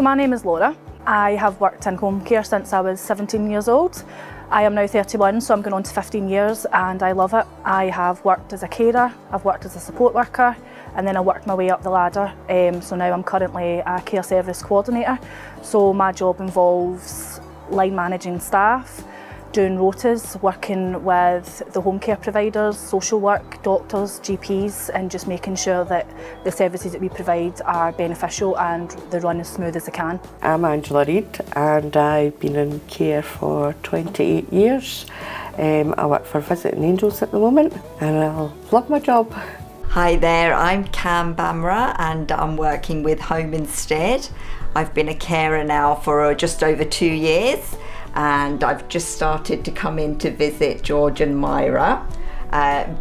So my name is Laura. I have worked in home care since I was 17 years old. I am now 31, so I'm going on to 15 years and I love it. I have worked as a carer, I've worked as a support worker, and then I worked my way up the ladder. So now I'm currently a care service coordinator. So my job involves line managing staff, doing rotas, working with the home care providers, social work, doctors, GPs, and just making sure that the services that we provide are beneficial and they run as smooth as they can. I'm Angela Reid and I've been in care for 28 years. I work for Visiting Angels at the moment and I love my job. Hi there, I'm Cam Bamra and I'm working with Home Instead. I've been a carer now for just over 2 years. And I've just started to come in to visit George and Myra.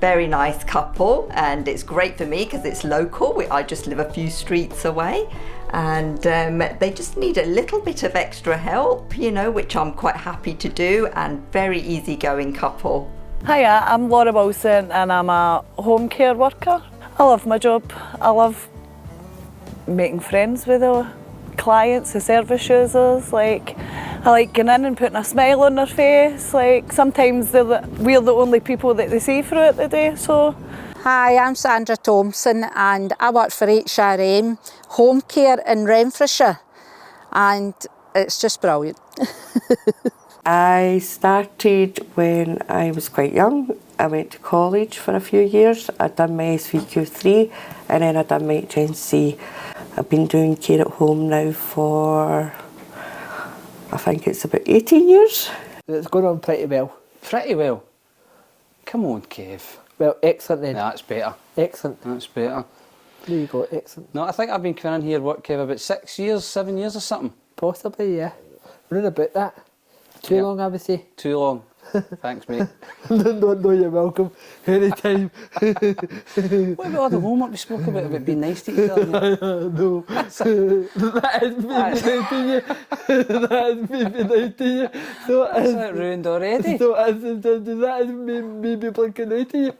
Very nice couple, and it's great for me because it's local. I just live a few streets away, and they just need a little bit of extra help, you know, which I'm quite happy to do, and very easygoing couple. Hiya, I'm Laura Wilson and I'm a home care worker. I love my job. I love making friends with the clients, the service users. I like going in and putting a smile on their face. Sometimes we're the only people that they see throughout the day. So. Hi, I'm Sandra Thompson and I work for HRM Home Care in Renfrewshire, and it's just brilliant. I started when I was quite young. I went to college for a few years. I'd done my SVQ3 and then I'd done my HNC. I've been doing care at home now for, I think it's about 18 years. It's going on pretty well. Pretty well? Come on, Kev. Well, excellent then. Yeah, that's better. Excellent. That's better. There you go, excellent. No, I think I've been coming in here, what, Kev, about 6 years, 7 years or something? Possibly, yeah. Round about that. Too long, I would say. Too long. Thanks, mate. No, you're welcome. Anytime. What about all the homework we spoke about being nice to each other? No. That is me nice to you. That is me nice to you. So Is that ruined already? So that is me blinking out to you.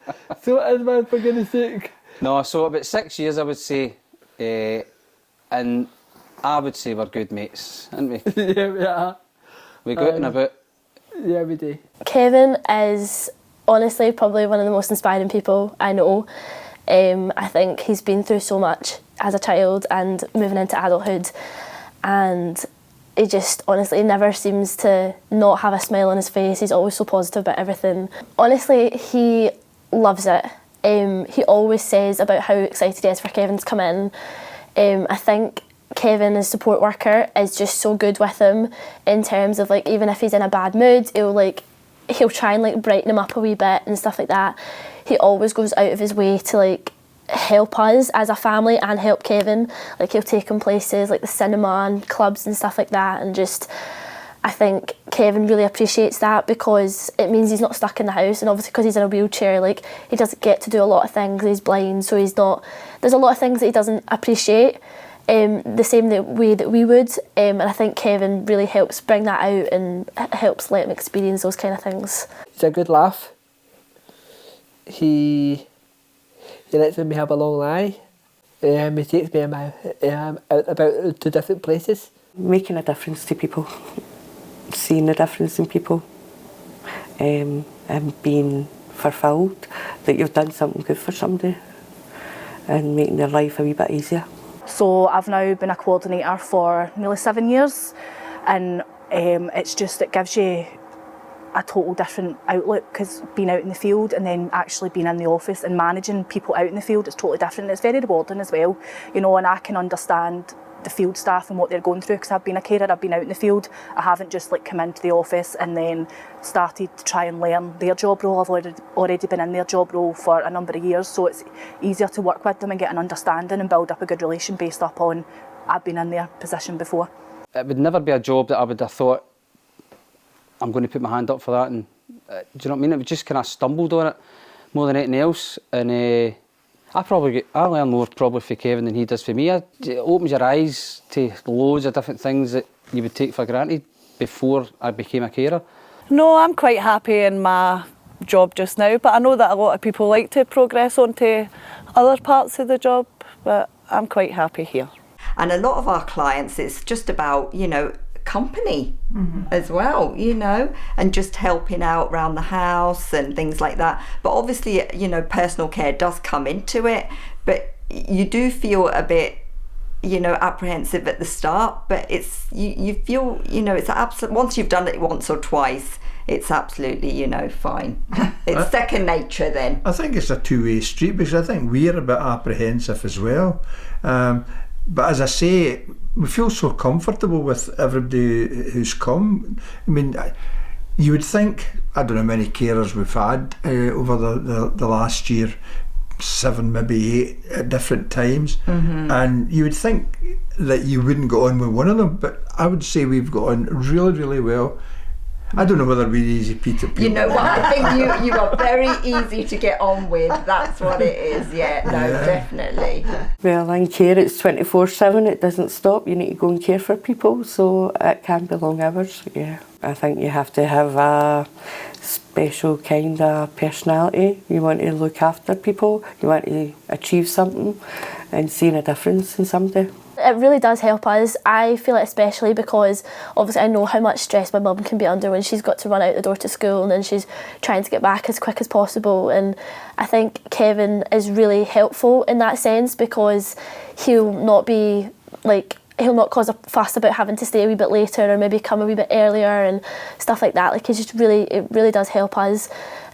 So it is, man, for goodness sake. No, so about 6 years, I would say. And I would say we're good mates, aren't we? Yeah, we are. We go out and about. Yeah, we do. Kevin is honestly probably one of the most inspiring people I know. I think he's been through so much as a child and moving into adulthood, and he just honestly never seems to not have a smile on his face. He's always so positive about everything. Honestly, he loves it. He always says about how excited he is for Kevin to come in. I think Kevin, as support worker, is just so good with him in terms of even if he's in a bad mood, he'll try and brighten him up a wee bit and stuff like that. He always goes out of his way to help us as a family and help Kevin. He'll take him places like the cinema and clubs and stuff like that, and just I think Kevin really appreciates that because it means he's not stuck in the house, and obviously because he's in a wheelchair, he doesn't get to do a lot of things. He's blind, so there's a lot of things that he doesn't appreciate the same way that we would, and I think Kevin really helps bring that out and helps let him experience those kind of things. He's a good laugh. He lets me have a long lie. He takes me out about to different places. Making a difference to people, seeing the difference in people, and being fulfilled that you've done something good for somebody and making their life a wee bit easier. So I've now been a coordinator for nearly 7 years, and it gives you a total different outlook, because being out in the field and then actually being in the office and managing people out in the field is totally different. It's very rewarding as well, and I can understand the field staff and what they're going through, because I've been a carer, I've been out in the field. I haven't just come into the office and then started to try and learn their job role. I've already been in their job role for a number of years, so it's easier to work with them and get an understanding and build up a good relation based upon I've been in their position before. It would never be a job that I would have thought I'm going to put my hand up for that, and do you know what I mean? It was just kind of stumbled on it more than anything else, and I learn more probably for Kevin than he does for me. It opens your eyes to loads of different things that you would take for granted before I became a carer. No, I'm quite happy in my job just now, but I know that a lot of people like to progress on to other parts of the job, but I'm quite happy here. And a lot of our clients, it's just about, you know, company as well, you know, and just helping out around the house and things like that. But obviously, you know, personal care does come into it, but you do feel a bit, you know, apprehensive at the start, but it's you feel, you know, it's absolute, once you've done it once or twice, it's absolutely, you know, fine. It's second nature then. I think it's a two-way street, because I think we're a bit apprehensive as well. But as I say, we feel so comfortable with everybody who's come. I mean, you would think, I don't know how many carers we've had over the last year, 7, maybe 8 at different times, and you would think that you wouldn't go on with one of them, but I would say we've got on really, really well. I don't know whether we're easy Peter. You know what, I think you are very easy to get on with. That's what it is. Yeah, no, definitely. Well, in care it's 24/7, it doesn't stop. You need to go and care for people, so it can be long hours. Yeah, I think you have to have a special kind of personality. You want to look after people, you want to achieve something and seeing a difference in somebody. It really does help us. I feel it especially because obviously I know how much stress my mum can be under when she's got to run out the door to school and then she's trying to get back as quick as possible, and I think Kevin is really helpful in that sense, because he'll not cause a fuss about having to stay a wee bit later or maybe come a wee bit earlier and stuff like that. Like, it really does help us.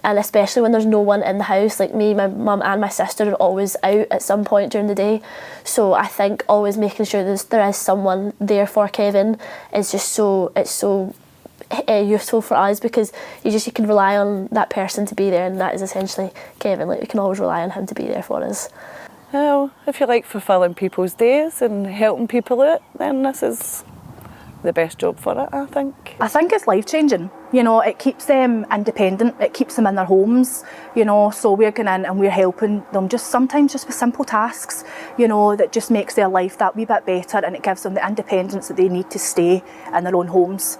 And especially when there's no one in the house, like me, my mum and my sister are always out at some point during the day. So I think always making sure there is someone there for Kevin is just so useful for us, because you can rely on that person to be there, and that is essentially Kevin. Like, we can always rely on him to be there for us. Well, if you like fulfilling people's days and helping people out, then this is the best job for it, I think. I think it's life-changing. You know, it keeps them independent, it keeps them in their homes, you know, so we're going in and we're helping them sometimes just with simple tasks, you know, that just makes their life that wee bit better, and it gives them the independence that they need to stay in their own homes.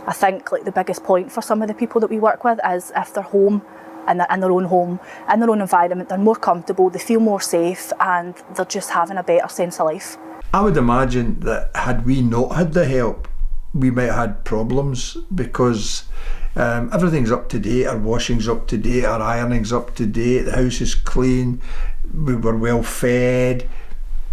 I think, like, the biggest point for some of the people that we work with is if they're home, in their own home, in their own environment, they're more comfortable, they feel more safe, and they're just having a better sense of life. I would imagine that had we not had the help, we might have had problems, because everything's up to date, our washing's up to date, our ironing's up to date, the house is clean, we were well fed,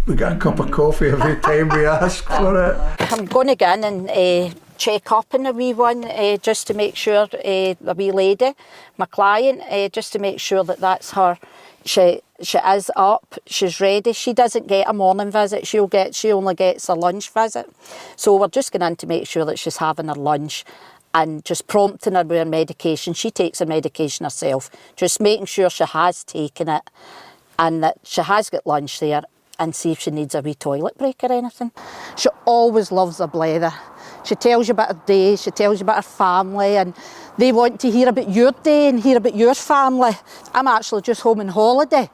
we got a cup of coffee every time we ask for it. I'm going to go in and check up on a wee one, just to make sure, the wee lady, my client, just to make sure that that's her. She is up, she's ready. She doesn't get a morning visit, she only gets a lunch visit. So we're just going in to make sure that she's having her lunch and just prompting her with her medication. She takes her medication herself, just making sure she has taken it and that she has got lunch there, and see if she needs a wee toilet break or anything. She always loves a blether. She tells you about her day, she tells you about her family, and they want to hear about your day and hear about your family. I'm actually just home on holiday,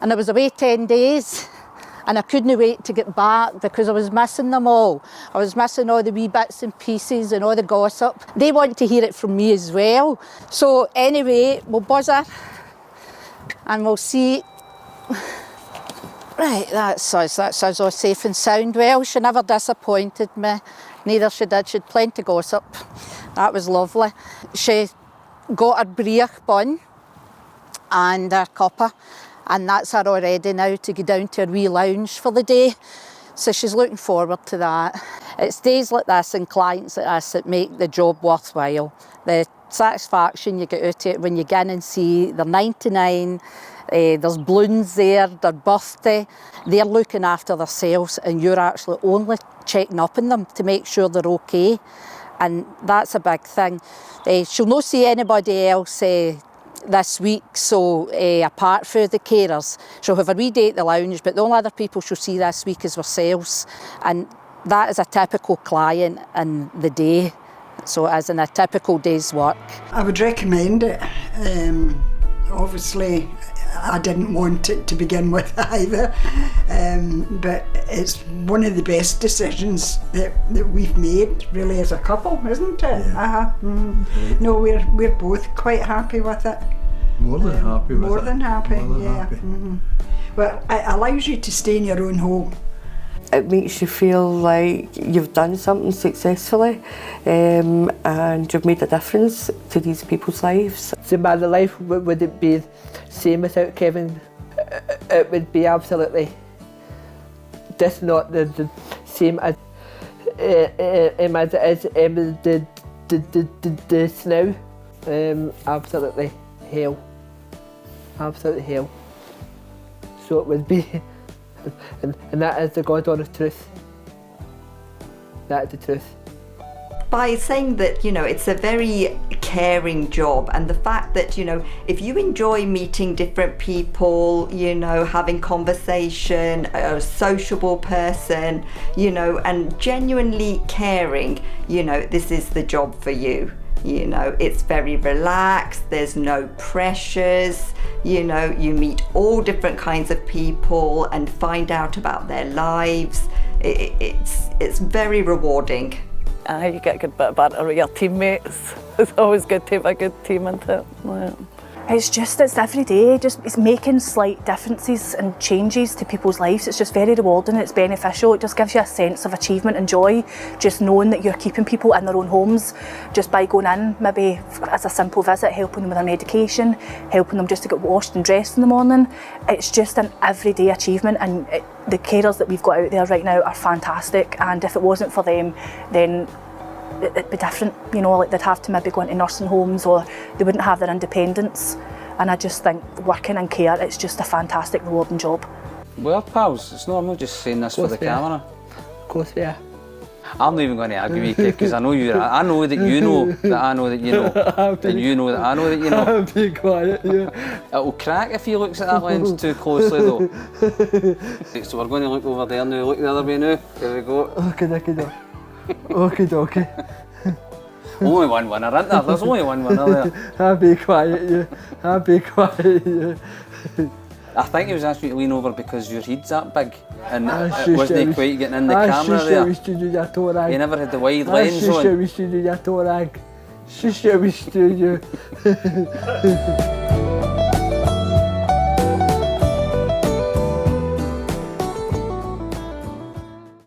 and I was away 10 days, and I couldn't wait to get back because I was missing them all. I was missing all the wee bits and pieces and all the gossip. They want to hear it from me as well. So anyway, we'll buzz her and we'll see. Right, that's us all safe and sound. Well, she never disappointed me, neither she did. She had plenty of gossip. That was lovely. She got her brie bun and her cuppa, and that's her all ready now to go down to her wee lounge for the day. So she's looking forward to that. It's days like this and clients like this that make the job worthwhile. The satisfaction you get out of it when you get in and see they're 99, there's balloons there, their birthday, they're looking after themselves and you're actually only checking up on them to make sure they're okay. And that's a big thing. She'll not see anybody else this week, so apart from the carers. She'll have a wee day at the lounge, but the only other people she'll see this week is ourselves. And that is a typical client in the day. So as in a typical day's work. I would recommend it. Obviously, I didn't want it to begin with either, but it's one of the best decisions that we've made, really, as a couple, isn't it? Yeah. No, we're both quite happy with it. More than happy with it. More than happy, More than yeah. happy. Well, it allows you to stay in your own home. it makes you feel like you've done something successfully and you've made a difference to these people's lives. So my life wouldn't be the same without Kevin. It would be absolutely just not the same as it is this now. Absolutely hell. Absolutely hell. So it would be, and that is the God honest truth. That is the truth. By saying that, you know, it's a very caring job, and the fact that, you know, if you enjoy meeting different people, you know, having conversation, a sociable person, you know, and genuinely caring, you know, this is the job for you. You know, it's very relaxed, there's no pressures, you know, you meet all different kinds of people and find out about their lives. It's very rewarding. You get a good bit of banter with your teammates. It's always good to have a good team, isn't it? Yeah. It's every day, it's making slight differences and changes to people's lives. It's just very rewarding, it's beneficial, it just gives you a sense of achievement and joy, just knowing that you're keeping people in their own homes, just by going in, maybe as a simple visit, helping them with their medication, helping them just to get washed and dressed in the morning. It's just an everyday achievement, and the carers that we've got out there right now are fantastic, and if it wasn't for them, then it'd be different, you know, like they'd have to maybe go into nursing homes or they wouldn't have their independence. And I just think working in care, it's just a fantastic, rewarding job. Well, pals, it's not, I'm not just saying this for the camera. Of course we are. I'm not even going to argue with you, because I know I know that you know that I know that you know, and you know that I know that you know. I'm being quiet, yeah. It'll crack if he looks at that lens too closely though. So we're going to look over there now, look the other way now. There we go. Okay, dokie. Only one winner, isn't there? There's only one winner there. I'll be quiet, yeah. I'll be quiet, yeah. I think he was asking you to lean over because your head's that big and it wasn't quite getting in the camera there. You never had the wide lens on. Shush, we should do that,